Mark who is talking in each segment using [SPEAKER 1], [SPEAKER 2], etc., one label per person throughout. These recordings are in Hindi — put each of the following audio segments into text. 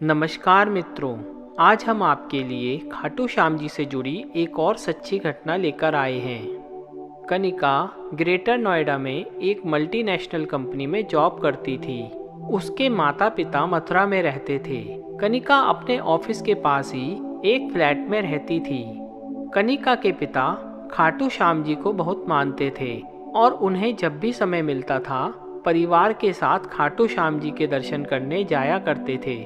[SPEAKER 1] नमस्कार मित्रों, आज हम आपके लिए खाटू श्याम जी से जुड़ी एक और सच्ची घटना लेकर आए हैं। कनिका ग्रेटर नोएडा में एक मल्टीनेशनल कंपनी में जॉब करती थी। उसके माता पिता मथुरा में रहते थे। कनिका अपने ऑफिस के पास ही एक फ्लैट में रहती थी। कनिका के पिता खाटू श्याम जी को बहुत मानते थे और उन्हें जब भी समय मिलता था परिवार के साथ खाटू श्याम जी के दर्शन करने जाया करते थे।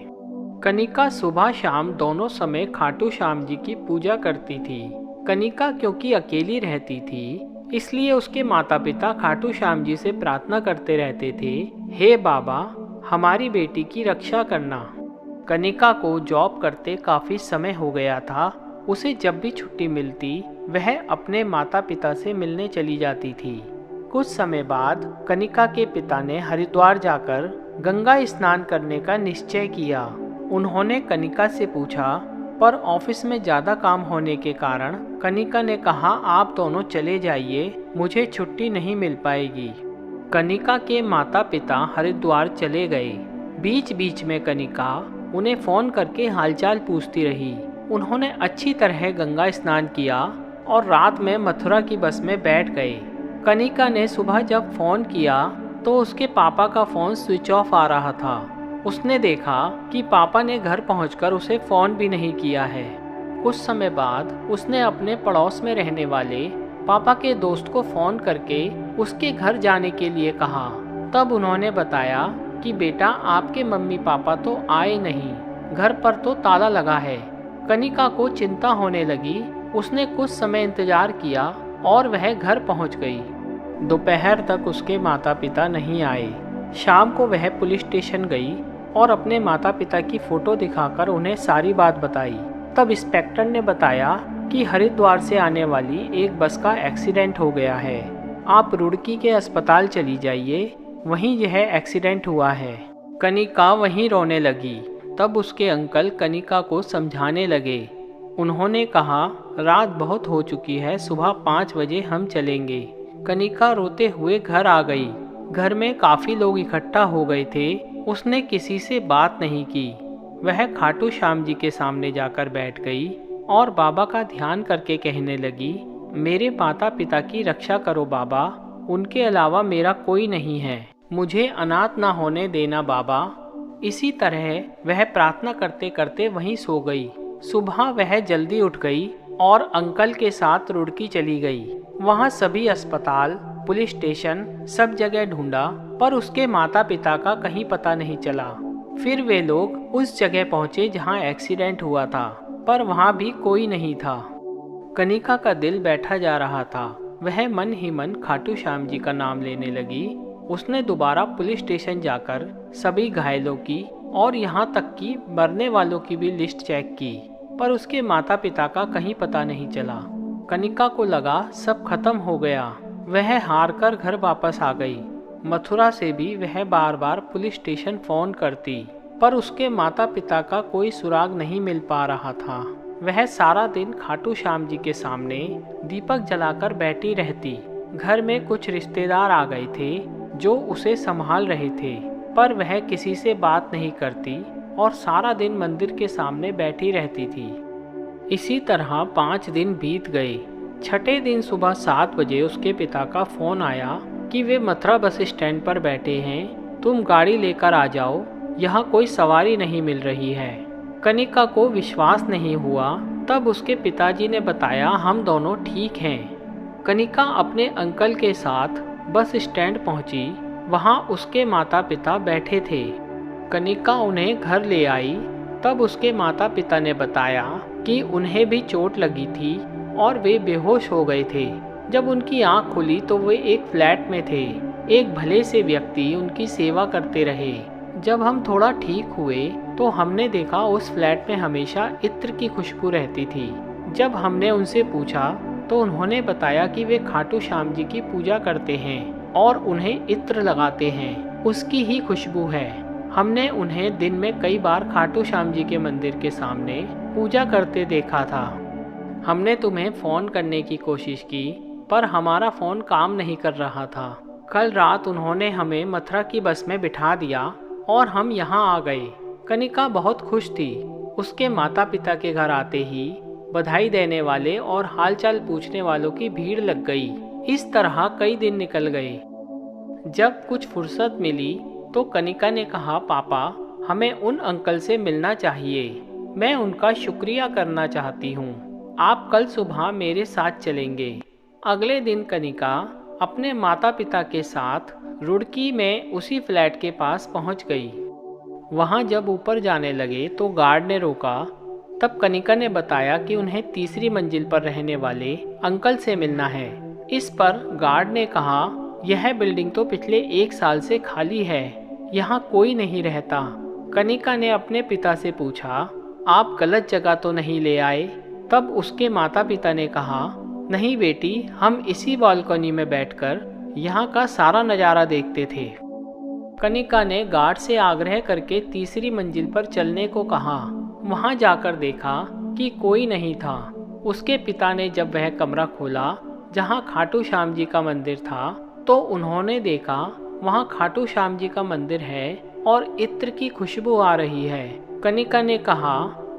[SPEAKER 1] कनिका सुबह शाम दोनों समय खाटू श्याम जी की पूजा करती थी। कनिका क्योंकि अकेली रहती थी, इसलिए उसके माता पिता खाटू श्याम जी से प्रार्थना करते रहते थे, हे बाबा, हमारी बेटी की रक्षा करना। कनिका को जॉब करते काफी समय हो गया था। उसे जब भी छुट्टी मिलती वह अपने माता पिता से मिलने चली जाती थी। कुछ समय बाद कनिका के पिता ने हरिद्वार जाकर गंगा स्नान करने का निश्चय किया। उन्होंने कनिका से पूछा, पर ऑफिस में ज़्यादा काम होने के कारण कनिका ने कहा, आप दोनों चले जाइए, मुझे छुट्टी नहीं मिल पाएगी। कनिका के माता पिता हरिद्वार चले गए। बीच बीच में कनिका उन्हें फ़ोन करके हालचाल पूछती रही। उन्होंने अच्छी तरह गंगा स्नान किया और रात में मथुरा की बस में बैठ गए। कनिका ने सुबह जब फ़ोन किया तो उसके पापा का फ़ोन स्विच ऑफ आ रहा था। उसने देखा कि पापा ने घर पहुंचकर उसे फ़ोन भी नहीं किया है। कुछ समय बाद उसने अपने पड़ोस में रहने वाले पापा के दोस्त को फ़ोन करके उसके घर जाने के लिए कहा। तब उन्होंने बताया कि बेटा, आपके मम्मी पापा तो आए नहीं, घर पर तो ताला लगा है। कनिका को चिंता होने लगी। उसने कुछ समय इंतजार किया और वह घर पहुंच गई। दोपहर तक उसके माता पिता नहीं आए। शाम को वह पुलिस स्टेशन गई और अपने माता पिता की फ़ोटो दिखाकर उन्हें सारी बात बताई। तब इंस्पेक्टर ने बताया कि हरिद्वार से आने वाली एक बस का एक्सीडेंट हो गया है। आप रुड़की के अस्पताल चली जाइए, वहीं यह एक्सीडेंट हुआ है। कनिका वहीं रोने लगी। तब उसके अंकल कनिका को समझाने लगे। उन्होंने कहा, रात बहुत हो चुकी है, सुबह 5 बजे हम चलेंगे। कनिका रोते हुए घर आ गई। घर में काफ़ी लोग इकट्ठा हो गए थे। उसने किसी से बात नहीं की। वह खाटू श्याम जी के सामने जाकर बैठ गई और बाबा का ध्यान करके कहने लगी, मेरे माता पिता की रक्षा करो बाबा, उनके अलावा मेरा कोई नहीं है, मुझे अनाथ ना होने देना बाबा। इसी तरह वह प्रार्थना करते करते वहीं सो गई। सुबह वह जल्दी उठ गई और अंकल के साथ रुड़की चली गई। वहाँ सभी अस्पताल, पुलिस स्टेशन, सब जगह ढूंढा, पर उसके माता पिता का कहीं पता नहीं चला। फिर वे लोग उस जगह पहुंचे जहां एक्सीडेंट हुआ था, पर वहां भी कोई नहीं था। कनिका का दिल बैठा जा रहा था। वह मन ही मन खाटू श्याम जी का नाम लेने लगी। उसने दोबारा पुलिस स्टेशन जाकर सभी घायलों की और यहाँ तक कि मरने वालों की भी लिस्ट चेक की, पर उसके माता पिता का कहीं पता नहीं चला। कनिका को लगा सब खत्म हो गया। वह हार कर घर वापस आ गई। मथुरा से भी वह बार बार पुलिस स्टेशन फ़ोन करती, पर उसके माता पिता का कोई सुराग नहीं मिल पा रहा था। वह सारा दिन खाटू श्याम जी के सामने दीपक जलाकर बैठी रहती। घर में कुछ रिश्तेदार आ गए थे जो उसे संभाल रहे थे, पर वह किसी से बात नहीं करती और सारा दिन मंदिर के सामने बैठी रहती थी। इसी तरह 5 दिन बीत गए। छठे दिन सुबह 7 बजे उसके पिता का फ़ोन आया कि वे मथुरा बस स्टैंड पर बैठे हैं, तुम गाड़ी लेकर आ जाओ, यहाँ कोई सवारी नहीं मिल रही है। कनिका को विश्वास नहीं हुआ। तब उसके पिताजी ने बताया, हम दोनों ठीक हैं। कनिका अपने अंकल के साथ बस स्टैंड पहुँची। वहाँ उसके माता पिता बैठे थे। कनिका उन्हें घर ले आई। तब उसके माता पिता ने बताया कि उन्हें भी चोट लगी थी और वे बेहोश हो गए थे। जब उनकी आंख खुली तो वे एक फ्लैट में थे। एक भले से व्यक्ति उनकी सेवा करते रहे। जब हम थोड़ा ठीक हुए तो हमने देखा उस फ्लैट में हमेशा इत्र की खुशबू रहती थी। जब हमने उनसे पूछा तो उन्होंने बताया कि वे खाटू श्याम जी की पूजा करते हैं और उन्हें इत्र लगाते हैं, उसकी ही खुशबू है। हमने उन्हें दिन में कई बार खाटू श्याम जी के मंदिर के सामने पूजा करते देखा था। हमने तुम्हें फ़ोन करने की कोशिश की, पर हमारा फ़ोन काम नहीं कर रहा था। कल रात उन्होंने हमें मथुरा की बस में बिठा दिया और हम यहाँ आ गए। कनिका बहुत खुश थी। उसके माता पिता के घर आते ही बधाई देने वाले और हालचाल पूछने वालों की भीड़ लग गई। इस तरह कई दिन निकल गए। जब कुछ फुर्सत मिली तो कनिका ने कहा, पापा, हमें उन अंकल से मिलना चाहिए। मैं उनका शुक्रिया करना चाहती हूँ। आप कल सुबह मेरे साथ चलेंगे। अगले दिन कनिका अपने माता पिता के साथ रुड़की में उसी फ्लैट के पास पहुँच गई। वहाँ जब ऊपर जाने लगे तो गार्ड ने रोका। तब कनिका ने बताया कि उन्हें तीसरी मंजिल पर रहने वाले अंकल से मिलना है। इस पर गार्ड ने कहा, यह बिल्डिंग तो पिछले 1 साल से खाली है, यहाँ कोई नहीं रहता। कनिका ने अपने पिता से पूछा, आप गलत जगह तो नहीं ले आए? तब उसके माता पिता ने कहा, नहीं बेटी, हम इसी बालकनी में बैठकर यहाँ का सारा नज़ारा देखते थे। कनिका ने गार्ड से आग्रह करके तीसरी मंजिल पर चलने को कहा। वहाँ जाकर देखा कि कोई नहीं था। उसके पिता ने जब वह कमरा खोला जहाँ खाटू श्याम जी का मंदिर था तो उन्होंने देखा वहाँ खाटू श्याम जी का मंदिर है और इत्र की खुशबू आ रही है। कनिका ने कहा,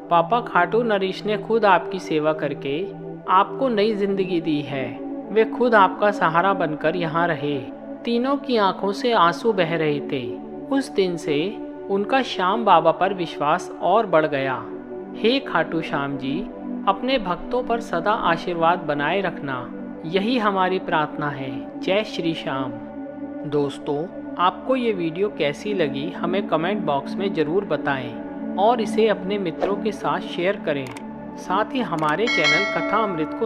[SPEAKER 1] पापा, खाटू नरेश ने खुद आपकी सेवा करके आपको नई जिंदगी दी है। वे खुद आपका सहारा बनकर यहाँ रहे। तीनों की आंखों से आंसू बह रहे थे। उस दिन से उनका श्याम बाबा पर विश्वास और बढ़ गया। हे खाटू श्याम जी, अपने भक्तों पर सदा आशीर्वाद बनाए रखना, यही हमारी प्रार्थना है। जय श्री श्याम। दोस्तों, आपको ये वीडियो कैसी लगी हमें कमेंट बॉक्स में ज़रूर बताएं और इसे अपने मित्रों के साथ शेयर करें। साथ ही हमारे चैनल कथा अमृत को